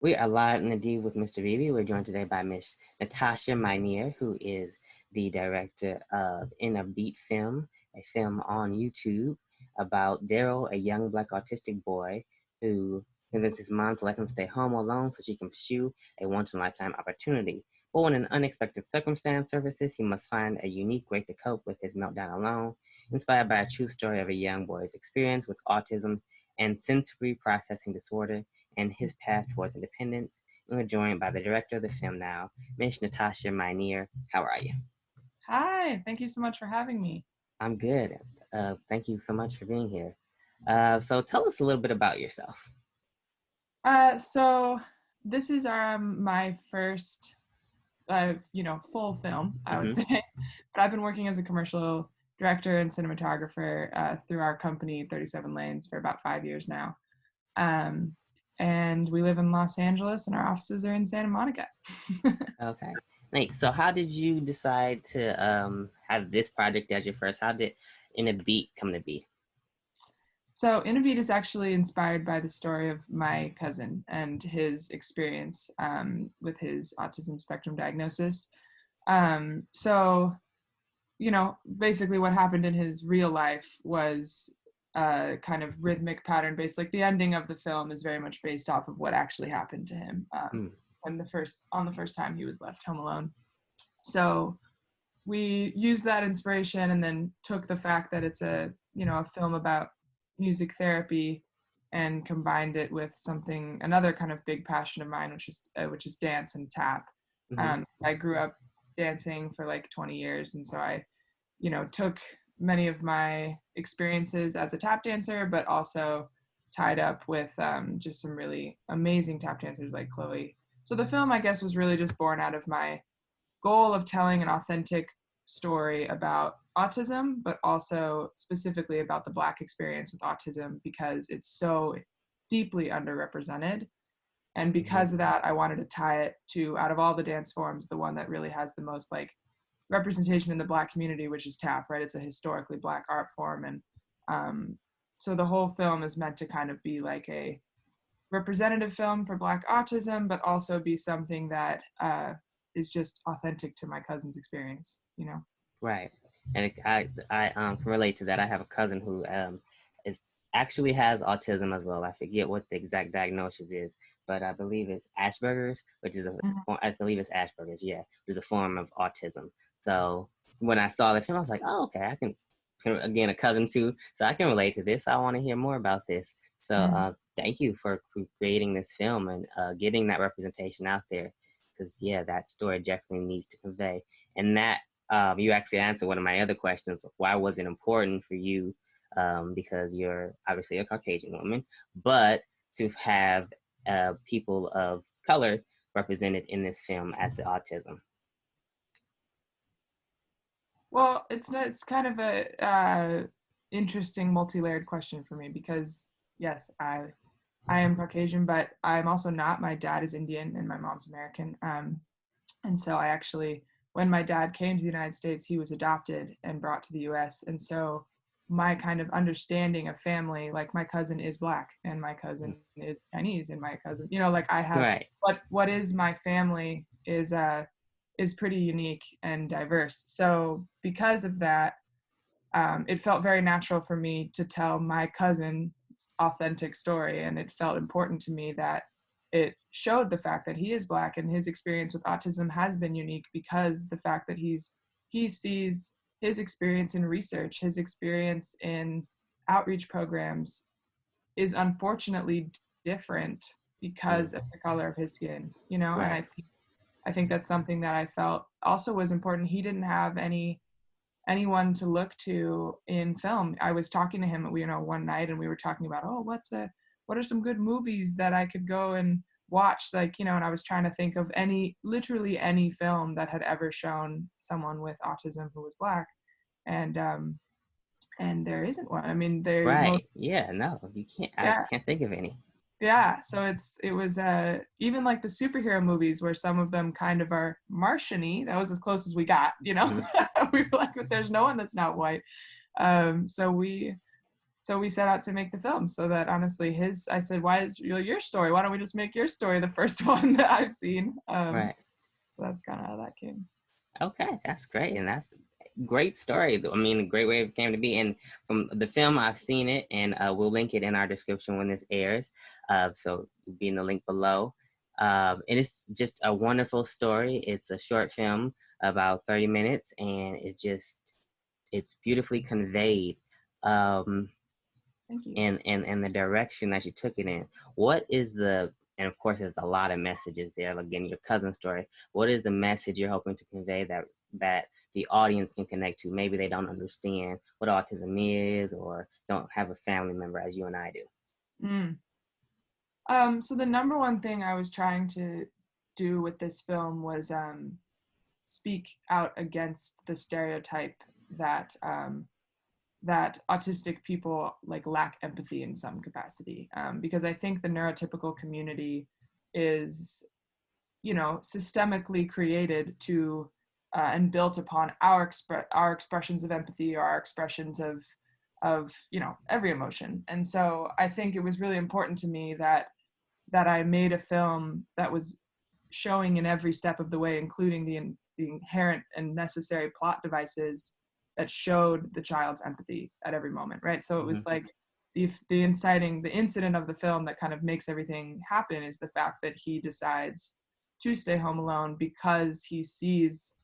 We are live in the D with Mr. Vivi. We're joined today by Miss Natasha Mynier, who is the director of In a Beat Film, a film on YouTube about Daryl, a young Black autistic boy who convinces his mom to let him stay home alone so she can pursue a once-in-a-lifetime opportunity. But when an unexpected circumstance surfaces, he must find a unique way to cope with his meltdown alone, inspired by a true story of a young boy's experience with autism and sensory processing disorder and his path towards independence. And we're joined by the director of the film now, Miss Natasha Mynier. How are you? Hi, thank you so much for having me. I'm good. Thank you so much for being here. So tell us a little bit about yourself. So this is my first, full film, I would Mm-hmm. say. But I've been working as a commercial director and cinematographer through our company, 37 Lanes, for about 5 years now. And we live in Los Angeles, and our offices are in Santa Monica. Okay. Thanks. So how did you decide to have this project as your first? How did In a Beat come to be? So Innobeat is actually inspired by the story of my cousin and his experience with his autism spectrum diagnosis. So, basically what happened in his real life was kind of rhythmic pattern based. Like the ending of the film is very much based off of what actually happened to him Mm. when the first time he was left home alone. So we used that inspiration and then took the fact that it's a film about music therapy and combined it with another kind of big passion of mine, which is dance and tap. Mm-hmm. I grew up dancing for like 20 years, and so I took many of my experiences as a tap dancer, but also tied up with just some really amazing tap dancers like Chloe. So the film, I guess, was really just born out of my goal of telling an authentic story about autism, but also specifically about the Black experience with autism because it's so deeply underrepresented. And because of that, I wanted to tie it to, out of all the dance forms, the one that really has the most like representation in the Black community, which is tap, right? It's a historically Black art form. And so the whole film is meant to kind of be like a representative film for Black autism, but also be something that is just authentic to my cousin's experience. Right. And I can relate to that. I have a cousin who is actually has autism as well. I forget what the exact diagnosis is, but I believe it's Asperger's, which is I believe it's Asperger's, yeah, which is a form of autism. So when I saw the film, I was like, oh, okay, I can, again, a cousin too, so I can relate to this. I want to hear more about this. So thank you for creating this film and getting that representation out there, because yeah, that story definitely needs to convey. And that you actually answered one of my other questions. Why was it important for you? Because you're obviously a Caucasian woman, but to have people of color represented in this film as the autism. Well, it's kind of a interesting multi-layered question for me because yes, I am Caucasian, but I'm also not. My dad is Indian and my mom's American. And so I actually, when my dad came to the United States, he was adopted and brought to the US. And so my kind of understanding of family, like my cousin is Black and my cousin is Chinese and my cousin, like I have, Right. what is my family is pretty unique and diverse. So because of that, it felt very natural for me to tell my cousin's authentic story, and it felt important to me that it showed the fact that he is Black and his experience with autism has been unique because the fact that he sees his experience in research, his experience in outreach programs is unfortunately different because of the color of his skin. And Right. I think that's something that I felt also was important. He didn't have anyone to look to in film. I was talking to him, one night, and we were talking about, what are some good movies that I could go and watch? And I was trying to think of literally any film that had ever shown someone with autism who was Black. And there isn't one. I mean, Right. Yeah. No, you can't. I yeah, can't think of any. yeah. So it was even like the superhero movies where some of them kind of are Martian-y. That was as close as we got. Mm-hmm. We were like, but there's no one that's not white. So so we set out to make the film. So that honestly, I said, why is your story? Why don't we just make your story the first one that I've seen? Right. So that's kind of how that came. Okay, that's great, and that's a great story. I mean, a great way it came to be. And from the film, I've seen it, and we'll link it in our description when this airs. So it'll be in the link below. And it's just a wonderful story. It's a short film, about 30 minutes, and it's beautifully conveyed. Um, Thank you. and the direction that you took it in. What is the and of course there's a lot of messages there. Again, your cousin story. What is the message you're hoping to convey that the audience can connect to? Maybe they don't understand what autism is or don't have a family member as you and I do. Mm. So the number one thing I was trying to do with this film was speak out against the stereotype that that autistic people like lack empathy in some capacity, because I think the neurotypical community is, you know, systemically created to and built upon our expressions of empathy or our expressions of you know every emotion. And so I think it was really important to me that I made a film that was showing in every step of the way, including the inherent and necessary plot devices that showed the child's empathy at every moment, right? So it Mm-hmm. was like the incident of the film that kind of makes everything happen is the fact that he decides to stay home alone because he sees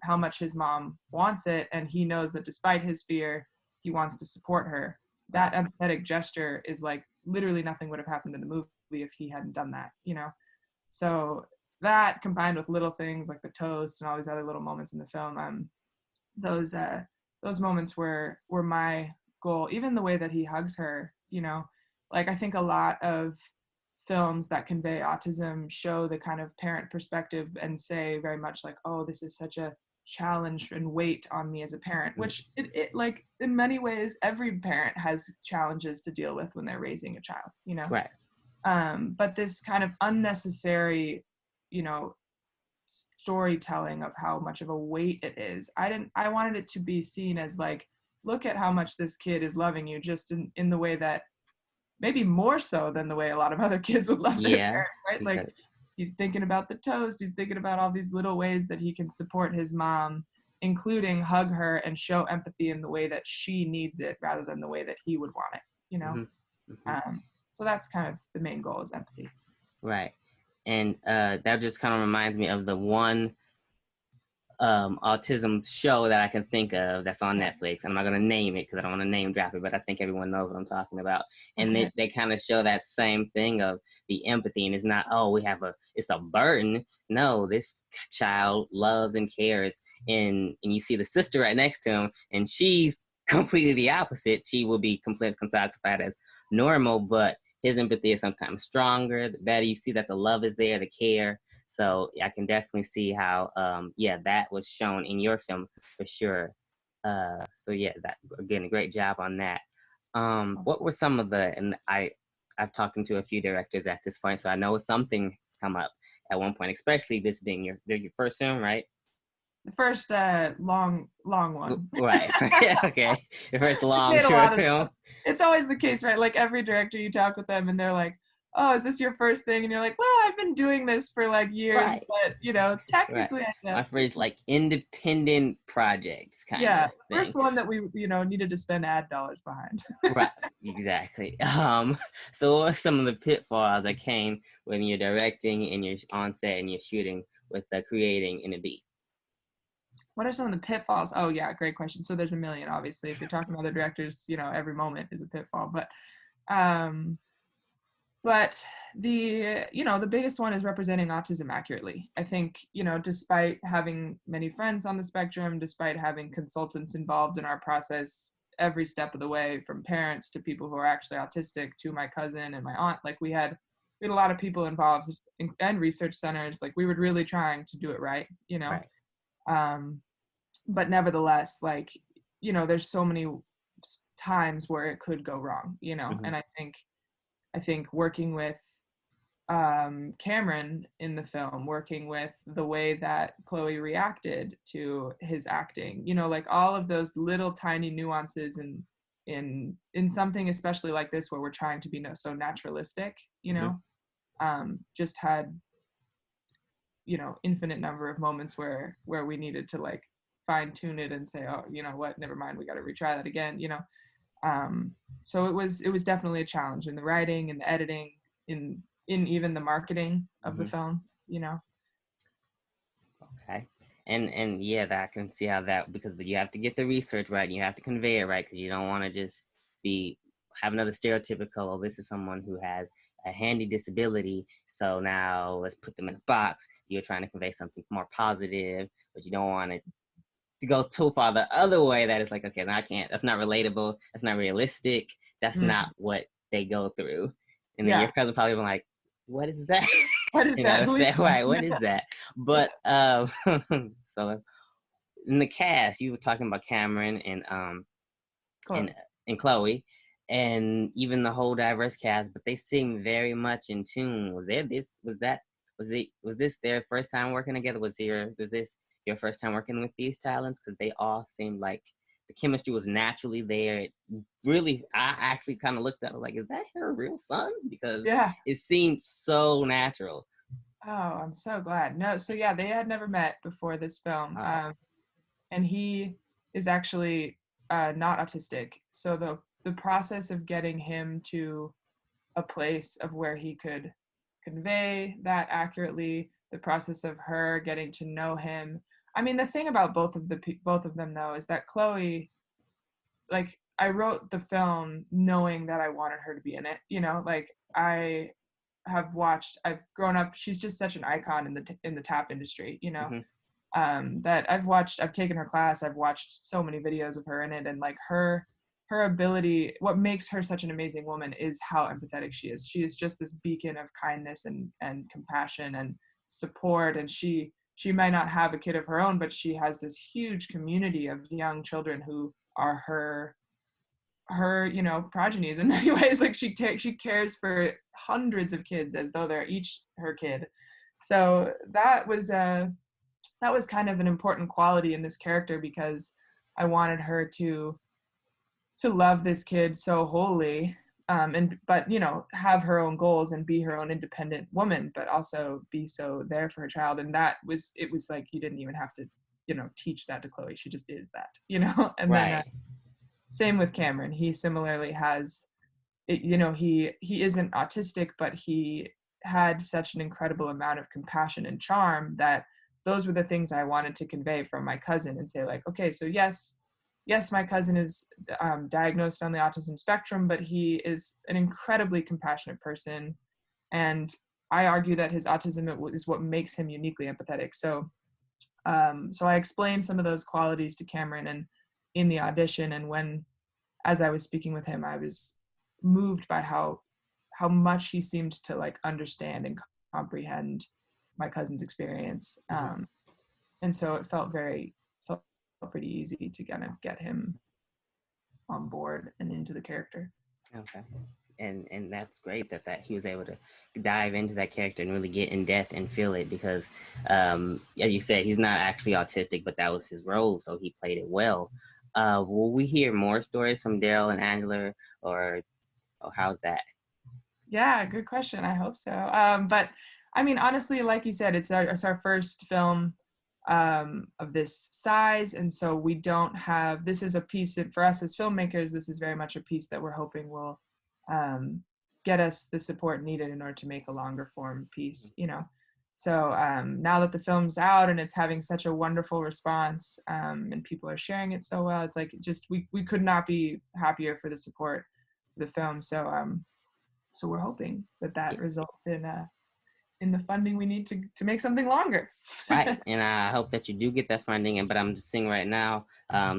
how much his mom wants it, and he knows that despite his fear, he wants to support her. That Right. empathetic gesture is like literally nothing would have happened in the movie if he hadn't done that, you know? So that combined with little things like the toast and all these other little moments in the film, those moments were my goal. Even the way that he hugs her, you know, like I think a lot of films that convey autism show the kind of parent perspective and say very much like, oh, this is such a challenge and weight on me as a parent, Mm-hmm. which it like in many ways every parent has challenges to deal with when they're raising a child, you know. Right. But this kind of unnecessary, you know, storytelling of how much of a weight it is, I wanted it to be seen as like, look at how much this kid is loving you, just in the way that maybe more so than the way a lot of other kids would love their Yeah. parents, right? Like Because he's thinking about the toast, he's thinking about all these little ways that he can support his mom, including hug her and show empathy in the way that she needs it rather than the way that he would want it, you know. mm-hmm. Mm-hmm. So that's kind of the main goal, is empathy. Right. And that just kind of reminds me of the one autism show that I can think of that's on Yeah. Netflix. I'm not going to name it because I don't want to name drop it, but I think everyone knows what I'm talking about. And they kind of show that same thing of the empathy. And it's not, oh, it's a burden. No, this child loves and cares. And you see the sister right next to him, and she's completely the opposite. She will be completely classified as normal, but his empathy is sometimes stronger. The better you see that the love is there, the care. So I can definitely see how, that was shown in your film for sure. So yeah, that again, a great job on that. What were some of and I've talked to a few directors at this point, so I know something's come up at one point, especially this being your first film, right? The first long one. Right. Okay. Your first We've long made a short lot of film. stuff. It's always the case, right? Like every director you talk with them and they're like, oh, is this your first thing? And you're like, well, I've been doing this for like years, Right. but you know, Right. technically I My guess. phrase like independent projects kind Yeah, of first thing. one that we, you know, needed to spend ad dollars behind. Right, exactly. So what are some of the pitfalls that came when you're directing and you're on set and you're shooting with the creating in a beat? What are some of the pitfalls? Oh yeah, great question. So there's a million, obviously. If you're talking to other directors, you know, every moment is a pitfall. Um, but the biggest one is representing autism accurately. I think, you know, despite having many friends on the spectrum, despite having consultants involved in our process every step of the way, from parents to people who are actually autistic to my cousin and my aunt, like we had a lot of people involved, and research centers. Like we were really trying to do it right, you know. Right. um but nevertheless, like, you know, there's so many times where it could go wrong, you know. Mm-hmm. And I think working with Cameron in the film, working with the way that Chloe reacted to his acting, you know, like all of those little tiny nuances in something especially like this where we're trying to be so naturalistic, Hmm. just had, infinite number of moments where we needed to like fine tune it and say, oh, you know what, never mind, we got to retry that again. um, so it was definitely a challenge in the writing and the editing, in even the marketing of the Hmm. film. Okay. And yeah, that I can see how that, because you have to get the research right and you have to convey it right, because you don't want to just be have another stereotypical, oh, this is someone who has a handy disability, so now let's put them in a box. You're trying to convey something more positive, but you don't want it to go too far the other way, that it's like, okay, now I can't, that's not relatable, that's not realistic, that's not Mm, what they go through. And then your yeah. cousin probably been like, what is that? What is that? Is Who is that that? right? What is that? But so in the cast, you were talking about Cameron and Chloe. and Chloe, and even the whole diverse cast, but they seem very much in tune. Was this their first time working together? Was this your first time working with these talents? Because they all seemed like the chemistry was naturally there. It really, I actually kind of looked at it like, is that her real son? Because Yeah. it seemed so natural. Oh, I'm so glad. No, so yeah, they had never met before this film. Oh, And he is actually not autistic. So the process of getting him to a place of where he could convey that accurately, the process of her getting to know him. I mean, the thing about both of them though is that Chloe, like, I wrote the film knowing that I wanted her to be in it. Like, I've grown up. She's just such an icon in the tap industry. hmm. That I've taken her class, I've watched so many videos of her in it, and like her ability, what makes her such an amazing woman is how empathetic she is. She is just this beacon of kindness and compassion and support, and she might not have a kid of her own, but she has this huge community of young children who are her progenies in many ways. Like, she cares for hundreds of kids as though they're each her kid. So that was kind of an important quality in this character, because I wanted her to love this kid so wholly, and but have her own goals and be her own independent woman, but also be so there for her child. And it was like, you didn't even have to teach that to Chloe. She just is that. And then Right. same with Cameron. He similarly has he isn't autistic, but he had such an incredible amount of compassion and charm that those were the things I wanted to convey from my cousin, and say like, okay, so yes, my cousin is diagnosed on the autism spectrum, but he is an incredibly compassionate person, and I argue that his autism is what makes him uniquely empathetic. So I explained some of those qualities to Cameron, and in the audition, and when as I was speaking with him, I was moved by how much he seemed to like understand and comprehend my cousin's experience. Hmm. And so it felt pretty easy to kind of get him on board and into the character. Okay. And that's great that he was able to dive into that character and really get in depth and feel it, because as you said, he's not actually autistic, but that was his role, so he played it well. Will we hear more stories from Daryl and Angela, or how's that? Yeah, good question. I hope so. But I mean, honestly, like you said, it's our first film of this size, and so we don't have. This is a piece that, for us as filmmakers, this is very much a piece that we're hoping will um, get us the support needed in order to make a longer form piece. So now that the film's out and it's having such a wonderful response, and people are sharing it so well, it's like, just we could not be happier for the support of the film. So we're hoping that Yeah, that results in the funding we need to make something longer. right. And I hope that you do get that funding. And but I'm just seeing right now,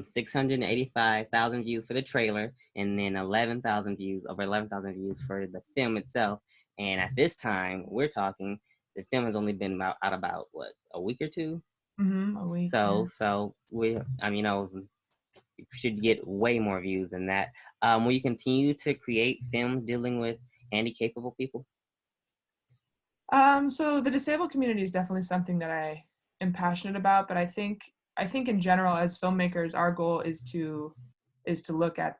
685,000 views for the trailer, and then 11,000 views, over 11,000 views for the film itself. And at this time, we're talking, the film has only been out about what, a week or two. A week, yeah. So you should get way more views than that. Will you continue to create film dealing with handy capable people? So the disabled community is definitely something that I am passionate about, but I think in general, as filmmakers, our goal is to is to look at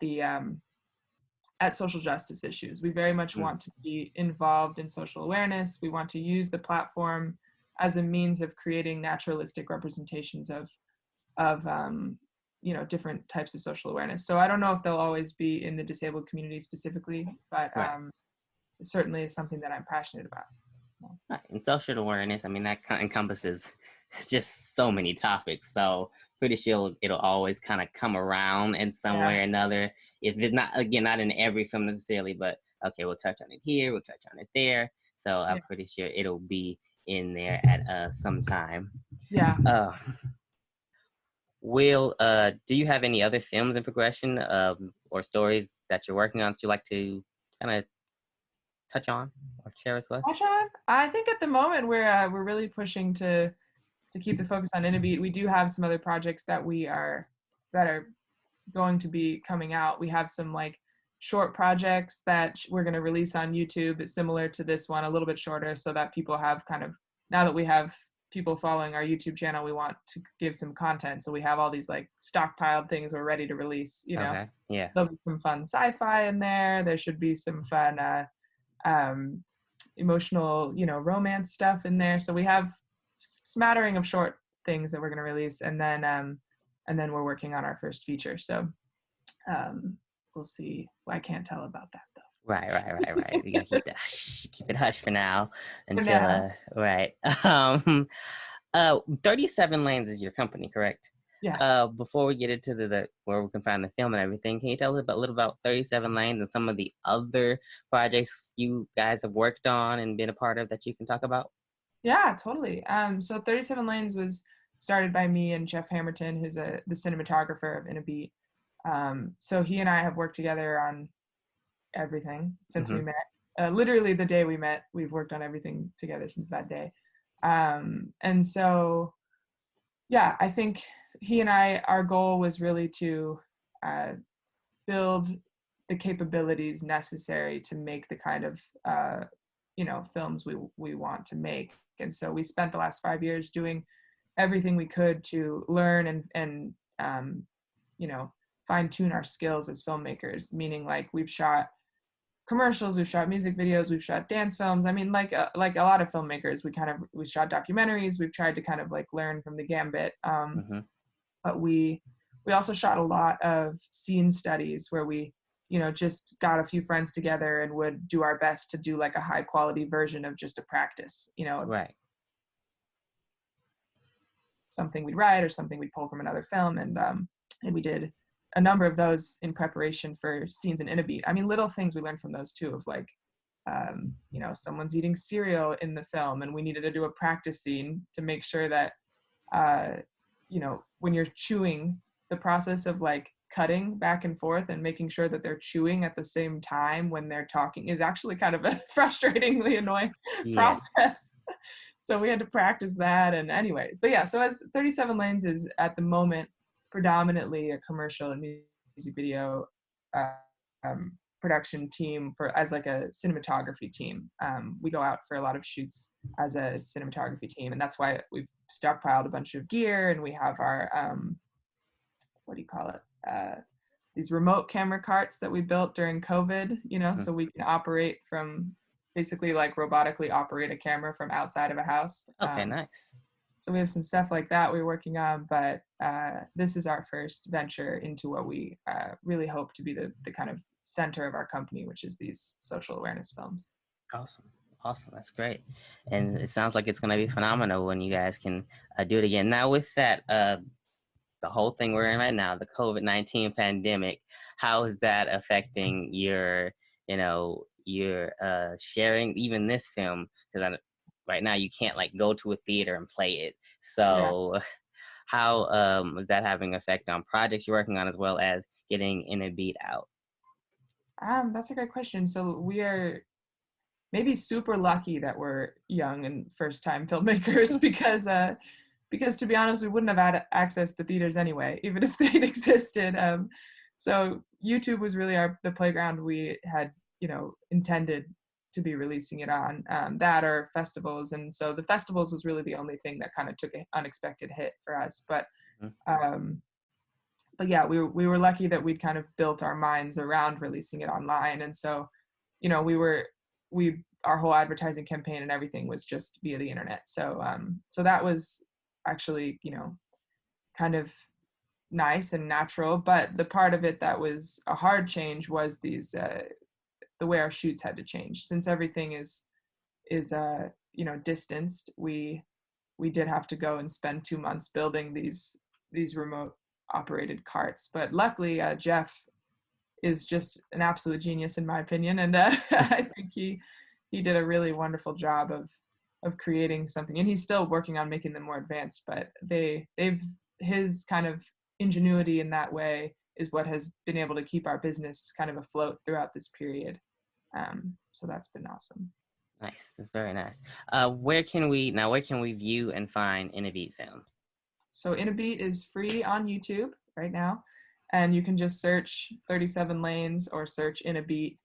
social justice issues. We very much Mm, want to be involved in social awareness. We want to use the platform as a means of creating naturalistic representations of different types of social awareness. So I don't know if they'll always be in the disabled community specifically, but right. it certainly is something that I'm passionate about. Right. And social awareness, I mean, that encompasses just so many topics. So pretty sure it'll always kind of come around in some way Yeah, or another. If it's not, again, not in every film necessarily, but okay, we'll touch on it here, we'll touch on it there. So I'm yeah, pretty sure it'll be in there at some time. yeah. Uh, Will, do you have any other films in progression or stories that you're working on that you like to kind of touch on or share with us? Sean, I think at the moment we're really pushing to keep the focus on Innobeat. We do have some other projects that are going to be coming out. We have some like short projects that we're going to release on YouTube. It's similar to this one, a little bit shorter, so that people have kind of, now that we have people following our YouTube channel, we want to give some content. So we have all these like stockpiled things we're ready to release. Okay. Yeah. There'll be some fun sci-fi in there. There should be some fun um, emotional, romance stuff in there. So we have smattering of short things that we're going to release, and then we're working on our first feature. So we'll see. Well, I can't tell about that though. Right. We gotta keep it hush for now For until now, right. 37 Lanes is your company, correct? yeah. Before we get into the where we can find the film and everything, can you tell us about a little about 37 Lanes and some of the other projects you guys have worked on and been a part of that you can talk about? Yeah, totally. So 37 Lanes was started by me and Jeff Hammerton, who's the cinematographer of In a Beat. So he and I have worked together on everything since we Mm-hmm. met. Literally the day we met, we've worked on everything together since that day. And so, yeah, I think he and our goal was really to uh, build the capabilities necessary to make the kind of films we want to make. And so we spent the last 5 years doing everything we could to learn and fine tune our skills as filmmakers. Meaning, like, we've shot commercials, we've shot music videos, we've shot dance films. I mean, like a lot of filmmakers, we shot documentaries. We've tried to kind of like learn from the gambit. Mm-hmm. But we also shot a lot of scene studies where we just got a few friends together and would do our best to do like a high quality version of just a practice, of Right. something we'd write or something we'd pull from another film. And we did a number of those in preparation for scenes in Innobeat. I mean, little things we learned from those too, of like someone's eating cereal in the film and we needed to do a practice scene to make sure that uh, when you're chewing, the process of like cutting back and forth and making sure that they're chewing at the same time when they're talking is actually kind of a frustratingly annoying Yeah. process. So we had to practice that. And anyways, but yeah, so as 37 Lanes is at the moment predominantly a commercial and music video uh, production team as like a cinematography team. We go out for a lot of shoots as a cinematography team, and that's why we've stockpiled a bunch of gear, and we have our what do you call it? These remote camera carts that we built during COVID, Mm. so we can operate from basically like robotically operate a camera from outside of a house. Okay, nice. So we have some stuff like that we're working on, but this is our first venture into what we really hope to be the kind of center of our company, which is these social awareness films. Awesome. Awesome. That's great. And it sounds like it's going to be phenomenal when you guys can do it again. Now, with that, the whole thing we're in right now, the COVID-19 pandemic, how is that affecting your sharing even this film? Because right now you can't like go to a theater and play it. Yeah. So how is that having an effect on projects you're working on as well as getting In a Beat out? That's a great question. So we are maybe super lucky that we're young and first time filmmakers because to be honest, we wouldn't have had access to theaters anyway, even if they'd existed. So YouTube was really the playground we had, intended to be releasing it on, that or festivals. And so the festivals was really the only thing that kind of took an unexpected hit for us. But Mhm. um, but yeah, we were lucky that we'd kind of built our minds around releasing it online, and so, we our whole advertising campaign and everything was just via the internet. So that was actually, kind of nice and natural. But the part of it that was a hard change was the way our shoots had to change, since everything is distanced. We did have to go and spend 2 months building these remote operated carts. But luckily, Jeff is just an absolute genius in my opinion, and I think he did a really wonderful job of creating something. And he's still working on making them more advanced, but they've his kind of ingenuity in that way is what has been able to keep our business kind of afloat throughout this period. So that's been awesome. Nice. That's very nice. Where can we view and find In a Beat film? So In a Beat is free on YouTube right now, and you can just search 37 Lanes or search In a Beat,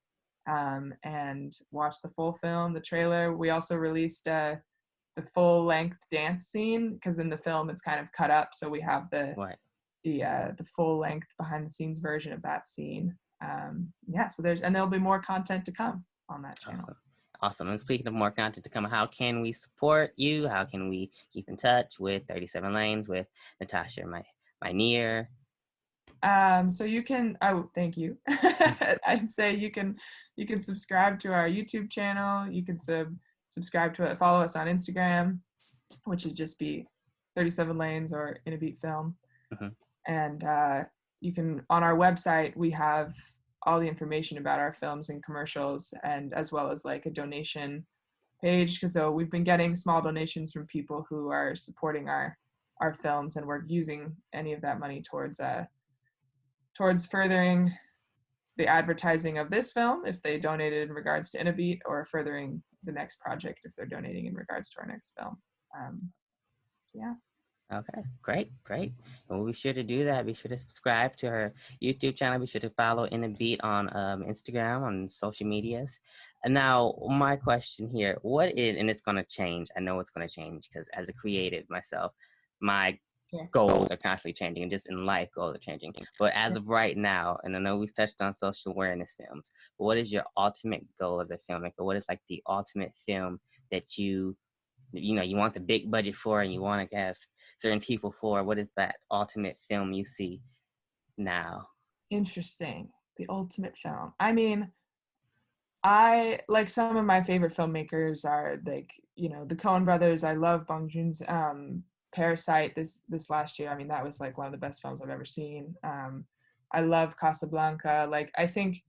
and watch the full film, the trailer. We also released the full length dance scene, because in the film it's kind of cut up, so we have What? the full length behind the scenes version of that scene. Yeah, so there'll be more content to come on that channel. Awesome. Awesome. And speaking of more content to come, how can we support you? How can we keep in touch with 37 Lanes, with Natasha Mynier? So you can, oh, thank you. I'd say you can subscribe to our YouTube channel. You can subscribe to it, follow us on Instagram, which is just be 37 Lanes or In a Beat Film. Mm-hmm. And you can, on our website, we have all the information about our films and commercials, and as well as like a donation page, because so we've been getting small donations from people who are supporting our films, and we're using any of that money towards furthering the advertising of this film if they donated in regards to In a Beat, or furthering the next project if they're donating in regards to our next film. So yeah. Okay, great, great. Well, be sure to do that. Be sure to subscribe to her YouTube channel. Be sure to follow In a Beat on Instagram, on social medias. And now, my question here: and it's going to change. I know it's going to change because as a creative myself, my Yeah. goals are constantly changing, and just in life, goals are changing. But as of right now, and I know we've touched on social awareness films, but what is your ultimate goal as a filmmaker? What is like the ultimate film that you want the big budget for, and you want to cast certain people for? What is that ultimate film you see now? Interesting. The ultimate film. I mean, I like, some of my favorite filmmakers are like, the Coen brothers. I love Bong Joon's Parasite this last year. I mean, that was like one of the best films I've ever seen. I love Casablanca. Like, I think,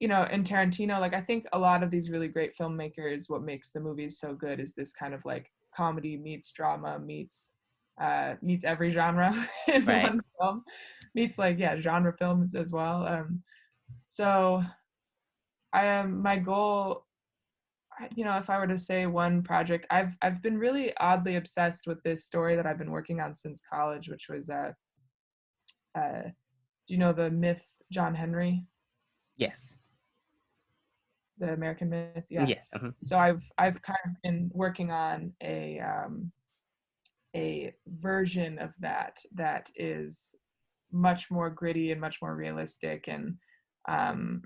and Tarantino, like, I think a lot of these really great filmmakers, what makes the movies so good is this kind of like comedy meets drama meets every genre in Right. one film, meets like, yeah, genre films as well. So I am my goal, if I were to say one project, I've been really oddly obsessed with this story that I've been working on since college, which was do you know the myth John Henry, Yes. the American myth? Yeah. Yeah. Mm-hmm. So I've kind of been working on a version of that is much more gritty and much more realistic, and um,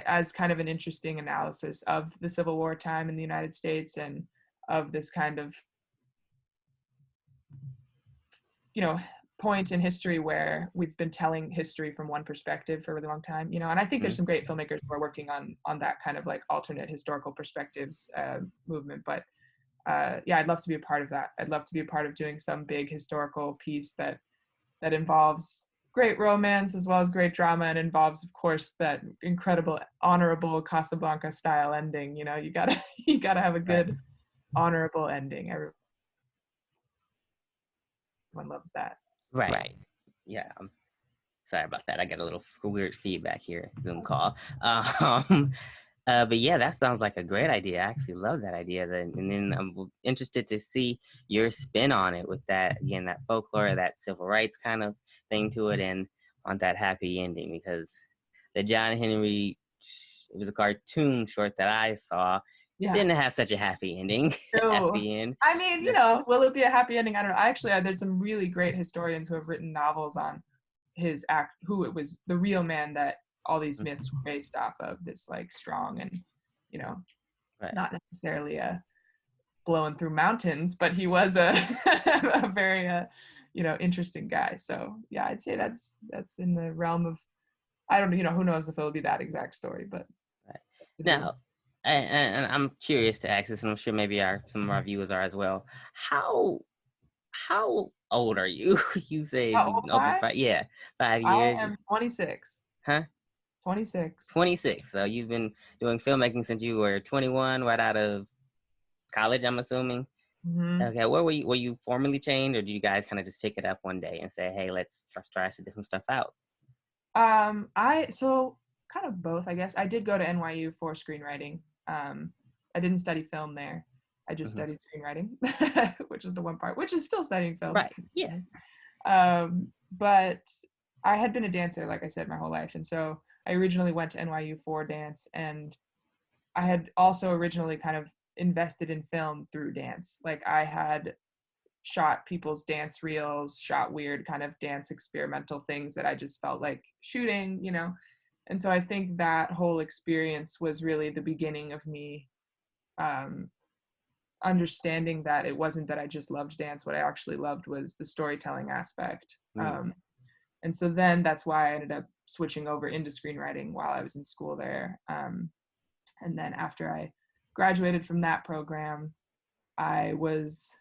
as kind of an interesting analysis of the Civil War time in the United States, and of this kind of, point in history where we've been telling history from one perspective for a really long time, and I think there's Mm-hmm. some great filmmakers who are working on that kind of like alternate historical perspectives movement. But yeah, I'd love to be a part of that. I'd love to be a part of doing some big historical piece that involves great romance as well as great drama, and involves, of course, that incredible honorable Casablanca style ending. You gotta you gotta have a Right. good honorable ending. Everyone loves that. Right. Right. Yeah. Sorry about that. I got a little weird feedback here. Zoom call. Um, but yeah, that sounds like a great idea. I actually love that idea. And then I'm interested to see your spin on it, with that, again, that folklore, that civil rights kind of thing to it, and on that happy ending, because the John Henry, it was a cartoon short that I saw. Yeah. didn't have such a happy ending at So, the end. I mean, will it be a happy ending? I don't know. Actually, there's some really great historians who have written novels on his act, who it was the real man that all these myths were based off of. This like strong and, you know, Right. not necessarily blowing through mountains, but he was a a very interesting guy. So yeah, I'd say that's in the realm of, I don't who knows if it'll be that exact story, but Right. that's the deal. Now, and I'm curious to ask this, and I'm sure maybe some of our viewers are as well. How old are you? You say How you've old been am open I? 5, 5 years. I am 26. Huh? 26. 26. So you've been doing filmmaking since you were 21, right out of college, I'm assuming. Hmm. Okay, where were you formally trained, or do you guys kind of just pick it up one day and say, "Hey, let's try some different stuff out"? I so kind of both, I guess. I did go to NYU for screenwriting. I didn't study film there. I just Hmm. studied screenwriting, which is the one part, which is still studying film. Right. Yeah. But I had been a dancer, like I said, my whole life, and so I originally went to NYU for dance, and I had also originally kind of invested in film through dance. Like I had shot people's dance reels, shot weird kind of dance experimental things that I just felt like shooting. And so I think that whole experience was really the beginning of me um, understanding that it wasn't that I just loved dance. What I actually loved was the storytelling aspect. Mm, And so then that's why I ended up switching over into screenwriting while I was in school there. And then after I graduated from that program, I was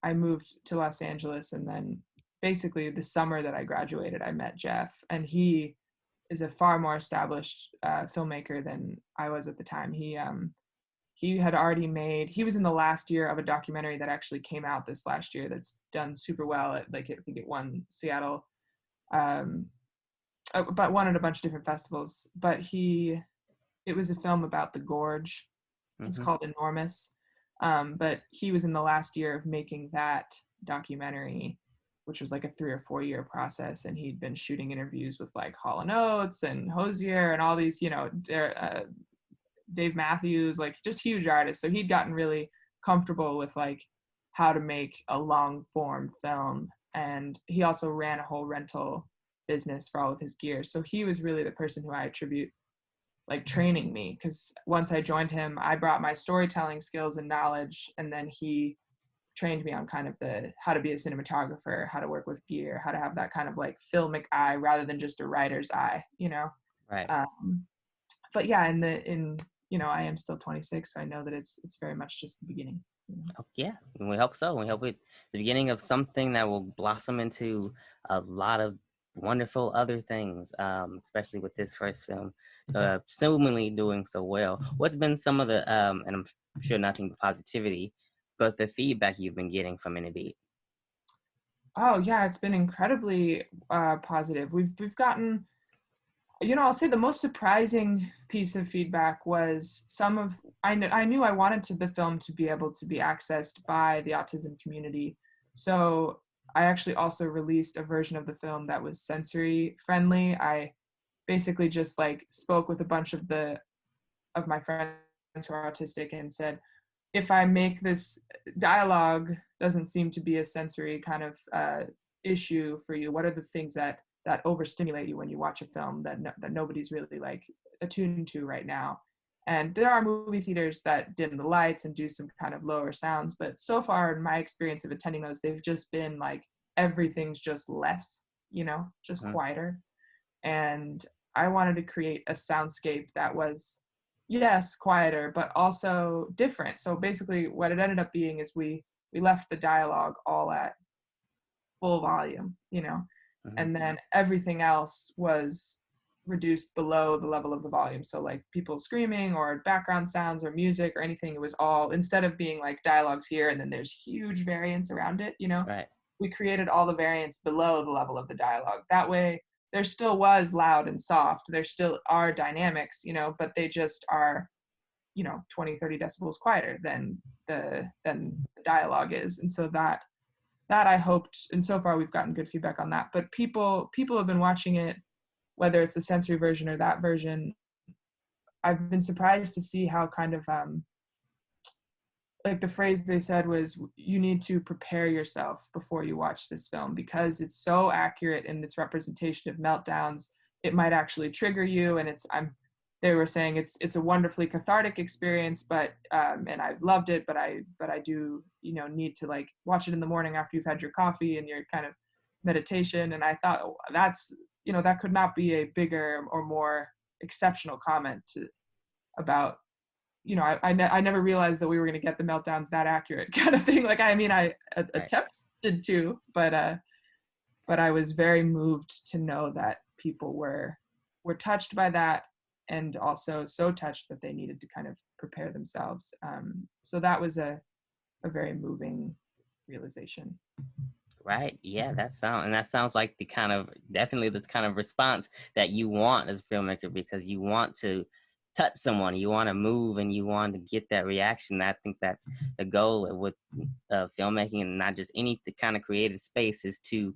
I moved to Los Angeles, and then basically the summer that I graduated, I met Jeff, and he is a far more established filmmaker than I was at the time. He had already made. He was in the last year of a documentary that actually came out this last year that's done super well. I think it won Seattle, um, but won at a bunch of different festivals. But it was a film about the gorge. It's mm-hmm. called Enormous. But he was in the last year of making that documentary, which was like a 3 or 4 year process. And he'd been shooting interviews with like Hall and Oates and Hosier and all these, Dave Matthews, like just huge artists. So he'd gotten really comfortable with like how to make a long form film. And he also ran a whole rental business for all of his gear. So he was really the person who I attribute like training me, because once I joined him, I brought my storytelling skills and knowledge, and then he trained me on kind of the how to be a cinematographer, how to work with gear, how to have that kind of like filmic eye rather than just a writer's eye. Right. Um, but yeah, I am still 26, so I know that it's very much just the beginning. Oh, yeah, and we hope so. We hope it's the beginning of something that will blossom into a lot of wonderful other things, especially with this first film, seemingly doing so well. What's been some of the, and I'm sure nothing but positivity, but the feedback you've been getting from NB? Oh yeah, it's been incredibly positive. We've gotten, I'll say the most surprising piece of feedback was I knew I wanted the film to be able to be accessed by the autism community. So I actually also released a version of the film that was sensory friendly. I basically just like spoke with a bunch of my friends who are autistic and said, if I make this dialogue doesn't seem to be a sensory kind of issue for you, what are the things that overstimulate you when you watch a film that nobody's really like attuned to right now? And there are movie theaters that dim the lights and do some kind of lower sounds, but so far in my experience of attending those, they've just been like everything's just less, just Mhm. quieter. And I wanted to create a soundscape that was, yes, quieter, but also different. So basically, what it ended up being is we left the dialogue all at full volume, Mhm. and then everything else was reduced below the level of the volume. So like people screaming or background sounds or music or anything, it was all, instead of being like dialogues here and then there's huge variance around it, Right. we created all the variants below the level of the dialogue. That way, there still was loud and soft. There still are dynamics, but they just are, 20, 30 decibels quieter than the dialogue is. And so that I hoped, and so far we've gotten good feedback on that. But people have been watching it, whether it's the sensory version or that version. I've been surprised to see how kind of like the phrase they said was, you need to prepare yourself before you watch this film because it's so accurate in its representation of meltdowns. It might actually trigger you, and they were saying it's a wonderfully cathartic experience, but and I've loved it, but I do, need to like watch it in the morning after you've had your coffee and your kind of meditation. And I thought, oh, that's, that could not be a bigger or more exceptional comment about, I never realized that we were going to get the meltdowns that accurate kind of thing. Like, I mean, I Right. attempted to, but I was very moved to know that people were touched by that, and also so touched that they needed to kind of prepare themselves. So that was a very moving realization. Right. Yeah, that sounds like the kind of definitely this kind of response that you want as a filmmaker, because you want to touch someone, you want to move, and you want to get that reaction. I think that's the goal with filmmaking, and not just any the kind of creative space, is to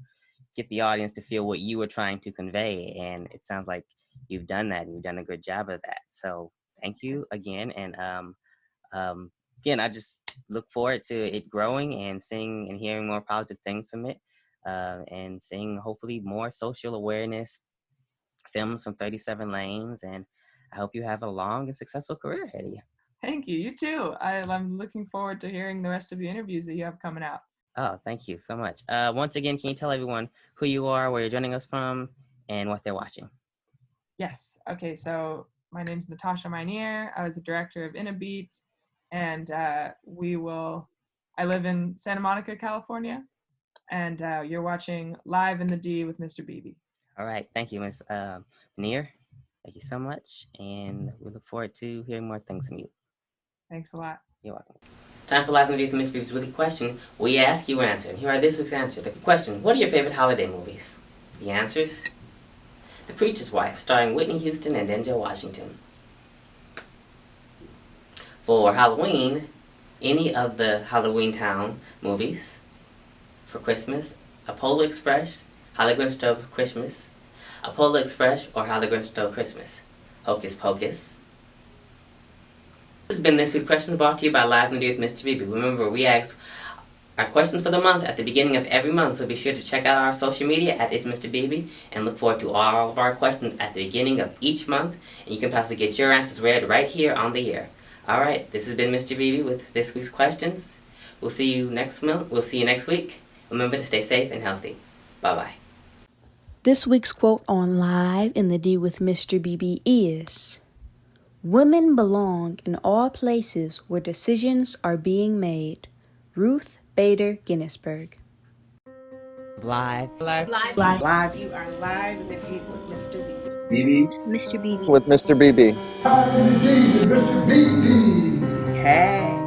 get the audience to feel what you were trying to convey. And it sounds like you've done that, and you've done a good job of that. So thank you again. And um, again, I just look forward to it growing and seeing and hearing more positive things from it, and seeing hopefully more social awareness films from 37 Lanes. And I hope you have a long and successful career ahead of you. Thank you. You too. I'm looking forward to hearing the rest of the interviews that you have coming out. Oh, thank you so much. Once again, can you tell everyone who you are, where you're joining us from, and what they're watching? Yes. Okay. So my name's Natasha Mynier. I was the director of In a Beat, and I live in Santa Monica, California, and you're watching Live in the D with Mr. Beebe. All right. Thank you, Ms. Neer. Thank you so much. And we look forward to hearing more things from you. Thanks a lot. You're welcome. Time for Live in the D with Mr. Beebe's weekly question. We ask, you answer. And here are this week's answers. The question: what are your favorite holiday movies? The answers: The Preacher's Wife, starring Whitney Houston and Denzel Washington. For Halloween, any of the Halloween Town movies. For Christmas, Apollo Express, How the Grinch Stole Christmas, Apollo Express, or How the Grinch Stole Christmas. Hocus Pocus. This has been this week's questions, brought to you by Live in the D with Mr. Beebe. Remember, we ask our questions for the month at the beginning of every month, so be sure to check out our social media at It's Mr. Beebe, and look forward to all of our questions at the beginning of each month, and you can possibly get your answers read right here on the air. Alright, this has been Mr. Beebe with this week's questions. We'll see you next month. We'll see you next week. Remember to stay safe and healthy. Bye-bye. This week's quote on Live in the D with Mr. Beebe is, "Women belong in all places where decisions are being made." Ruth Bader Ginsburg. Live. You are live in the D with Mr. Beebe. Mr. Beebe. With Mr. Beebe. Hey.